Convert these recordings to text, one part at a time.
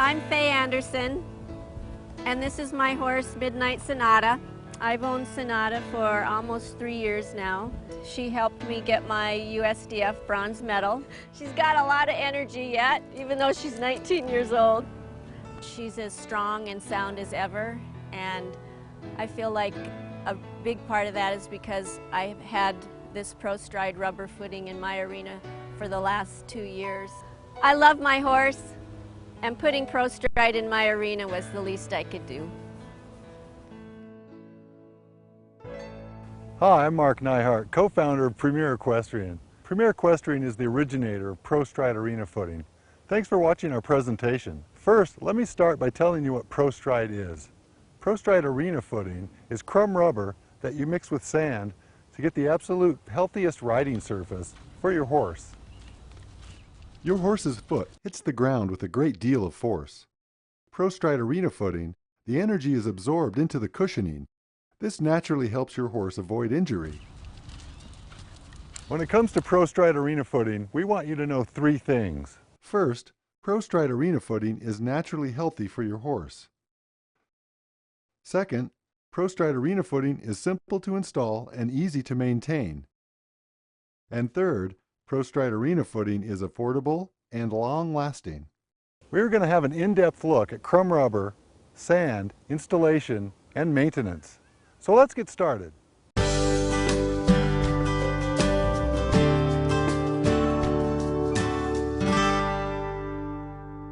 I'm Faye Anderson, and this is my horse, Midnight Sonata. I've owned Sonata for almost 3 years now. She helped me get my USDF bronze medal. She's got a lot of energy yet, even though she's 19 years old. She's as strong and sound as ever, and I feel like a big part of that is because I've had this ProStride rubber footing in my arena for the last 2 years. I love my horse, and putting ProStride in my arena was the least I could do. Hi, I'm Mark Neihart, co-founder of Premier Equestrian. Premier Equestrian is the originator of ProStride arena footing. Thanks for watching our presentation. First, let me start by telling you what ProStride is. ProStride arena footing is crumb rubber that you mix with sand to get the absolute healthiest riding surface for your horse. Your horse's foot hits the ground with a great deal of force. ProStride arena footing, the energy is absorbed into the cushioning. This naturally helps your horse avoid injury. When it comes to ProStride arena footing, we want you to know 3 things. First, ProStride arena footing is naturally healthy for your horse. Second, ProStride arena footing is simple to install and easy to maintain. And third, ProStride arena footing is affordable and long-lasting. We're going to have an in-depth look at crumb rubber, sand, installation, and maintenance. So let's get started.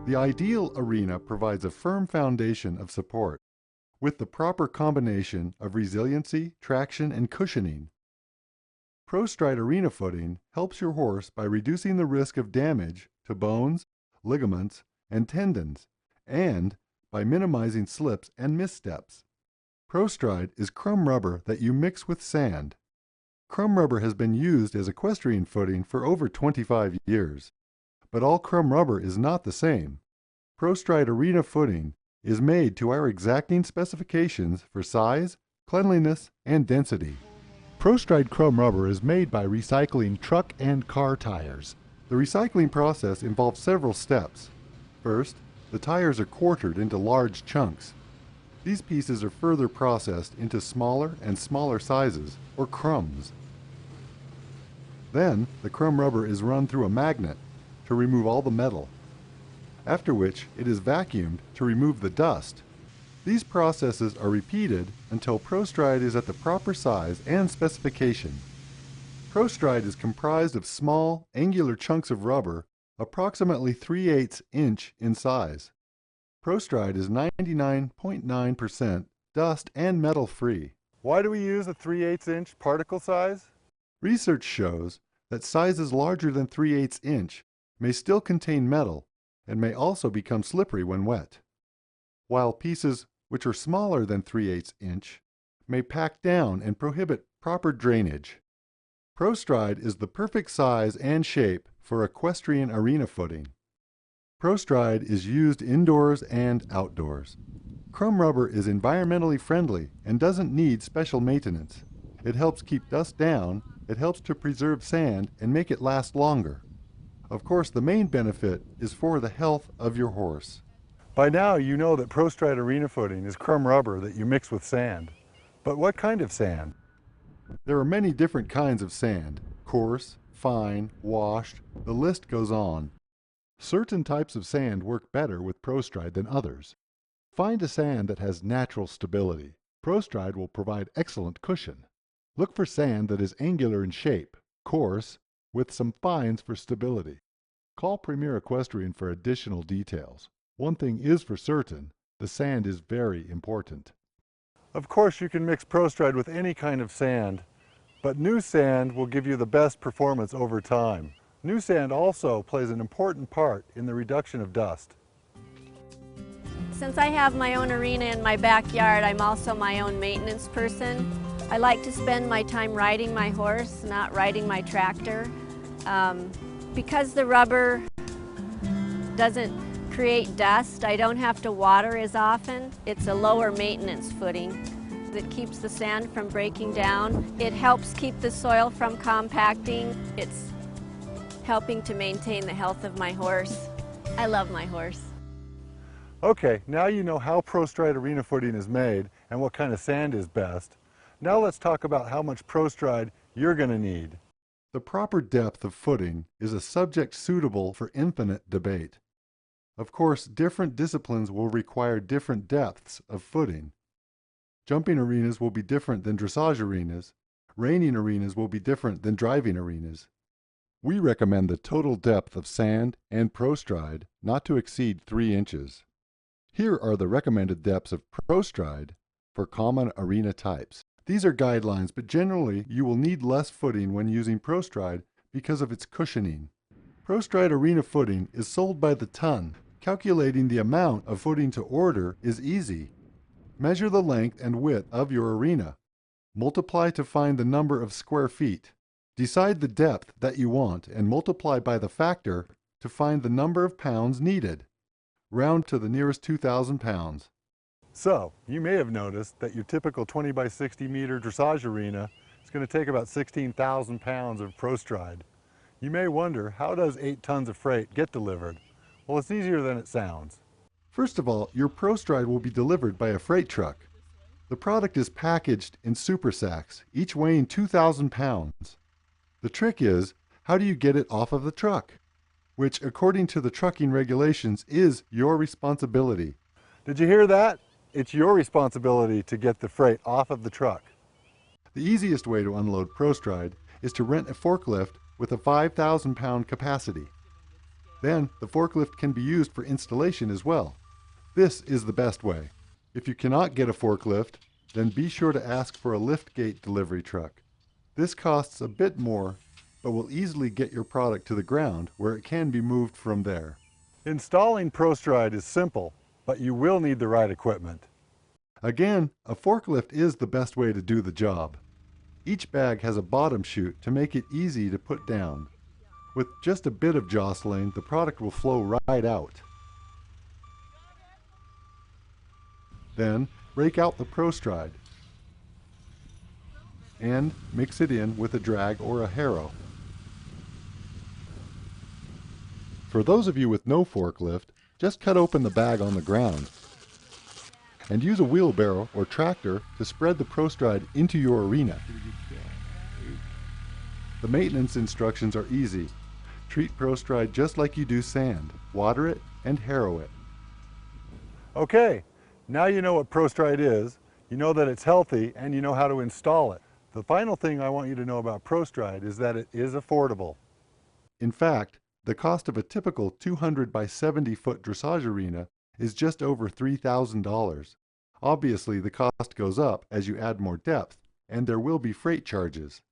The ideal arena provides a firm foundation of support with the proper combination of resiliency, traction, and cushioning. ProStride arena footing helps your horse by reducing the risk of damage to bones, ligaments, and tendons, and by minimizing slips and missteps. ProStride is crumb rubber that you mix with sand. Crumb rubber has been used as equestrian footing for over 25 years, but all crumb rubber is not the same. ProStride arena footing is made to our exacting specifications for size, cleanliness, and density. ProStride crumb rubber is made by recycling truck and car tires. The recycling process involves several steps. First, the tires are quartered into large chunks. These pieces are further processed into smaller and smaller sizes, or crumbs. Then, the crumb rubber is run through a magnet to remove all the metal, after which it is vacuumed to remove the dust. These processes are repeated until ProStride is at the proper size and specification. ProStride is comprised of small, angular chunks of rubber approximately 3/8 inch in size. ProStride is 99.9% dust and metal free. Why do we use a 3/8 inch particle size? Research shows that sizes larger than 3/8 inch may still contain metal and may also become slippery when wet, while pieces which are smaller than 3/8 inch may pack down and prohibit proper drainage. ProStride is the perfect size and shape for equestrian arena footing. ProStride is used indoors and outdoors. Crumb rubber is environmentally friendly and doesn't need special maintenance. It helps keep dust down, it helps to preserve sand and make it last longer. Of course, the main benefit is for the health of your horse. By now you know that ProStride arena footing is crumb rubber that you mix with sand. But what kind of sand? There are many different kinds of sand: coarse, fine, washed, the list goes on. Certain types of sand work better with ProStride than others. Find a sand that has natural stability. ProStride will provide excellent cushion. Look for sand that is angular in shape, coarse, with some fines for stability. Call Premier Equestrian for additional details. One thing is for certain, the sand is very important. Of course you can mix ProStride with any kind of sand, but new sand will give you the best performance over time. New sand also plays an important part in the reduction of dust. Since I have my own arena in my backyard, I'm also my own maintenance person. I like to spend my time riding my horse, not riding my tractor. Because the rubber doesn't create dust, I don't have to water as often. It's a lower maintenance footing that keeps the sand from breaking down. It helps keep the soil from compacting. It's helping to maintain the health of my horse. I love my horse. Okay, now you know how ProStride arena footing is made and what kind of sand is best. Now let's talk about how much ProStride you're going to need. The proper depth of footing is a subject suitable for infinite debate. Of course, different disciplines will require different depths of footing. Jumping arenas will be different than dressage arenas. Reining arenas will be different than driving arenas. We recommend the total depth of sand and ProStride not to exceed 3 inches. Here are the recommended depths of ProStride for common arena types. These are guidelines, but generally you will need less footing when using ProStride because of its cushioning. ProStride arena footing is sold by the ton. Calculating the amount of footing to order is easy. Measure the length and width of your arena. Multiply to find the number of square feet. Decide the depth that you want and multiply by the factor to find the number of pounds needed. Round to the nearest 2,000 pounds. So, you may have noticed that your typical 20 by 60 meter dressage arena is going to take about 16,000 pounds of ProStride. You may wonder, how does 8 tons of freight get delivered? Well, it's easier than it sounds. First of all, your ProStride will be delivered by a freight truck. The product is packaged in super sacks, each weighing 2,000 pounds. The trick is, how do you get it off of the truck? Which, according to the trucking regulations, is your responsibility. Did you hear that? It's your responsibility to get the freight off of the truck. The easiest way to unload ProStride is to rent a forklift with a 5,000 pound capacity. Then the forklift can be used for installation as well. This is the best way. If you cannot get a forklift, then be sure to ask for a liftgate delivery truck. This costs a bit more, but will easily get your product to the ground where it can be moved from there. Installing ProStride is simple, but you will need the right equipment. Again, a forklift is the best way to do the job. Each bag has a bottom chute to make it easy to put down. With just a bit of jostling, the product will flow right out. Then, rake out the ProStride and mix it in with a drag or a harrow. For those of you with no forklift, just cut open the bag on the ground and use a wheelbarrow or tractor to spread the ProStride into your arena. The maintenance instructions are easy. Treat ProStride just like you do sand. Water it and harrow it. Okay, now you know what ProStride is, you know that it's healthy, and you know how to install it. The final thing I want you to know about ProStride is that it is affordable. In fact, the cost of a typical 200 by 70 foot dressage arena is just over $3,000. Obviously, the cost goes up as you add more depth, and there will be freight charges.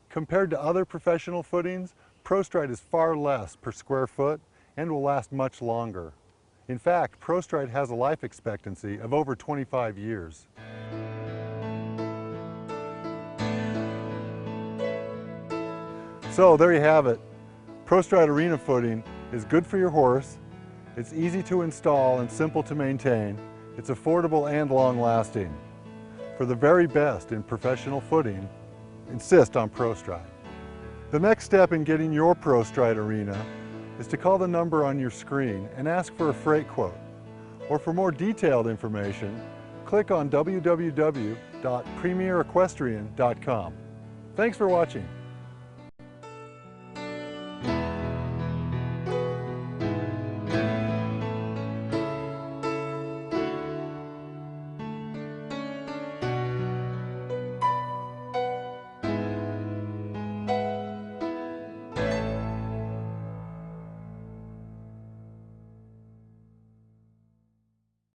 Compared to other professional footings, ProStride is far less per square foot and will last much longer. In fact, ProStride has a life expectancy of over 25 years. So there you have it. ProStride arena footing is good for your horse, it's easy to install and simple to maintain, it's affordable and long-lasting. For the very best in professional footing, insist on ProStride. The next step in getting your ProStride arena is to call the number on your screen and ask for a freight quote. Or for more detailed information, click on www.premierequestrian.com. Thanks for watching.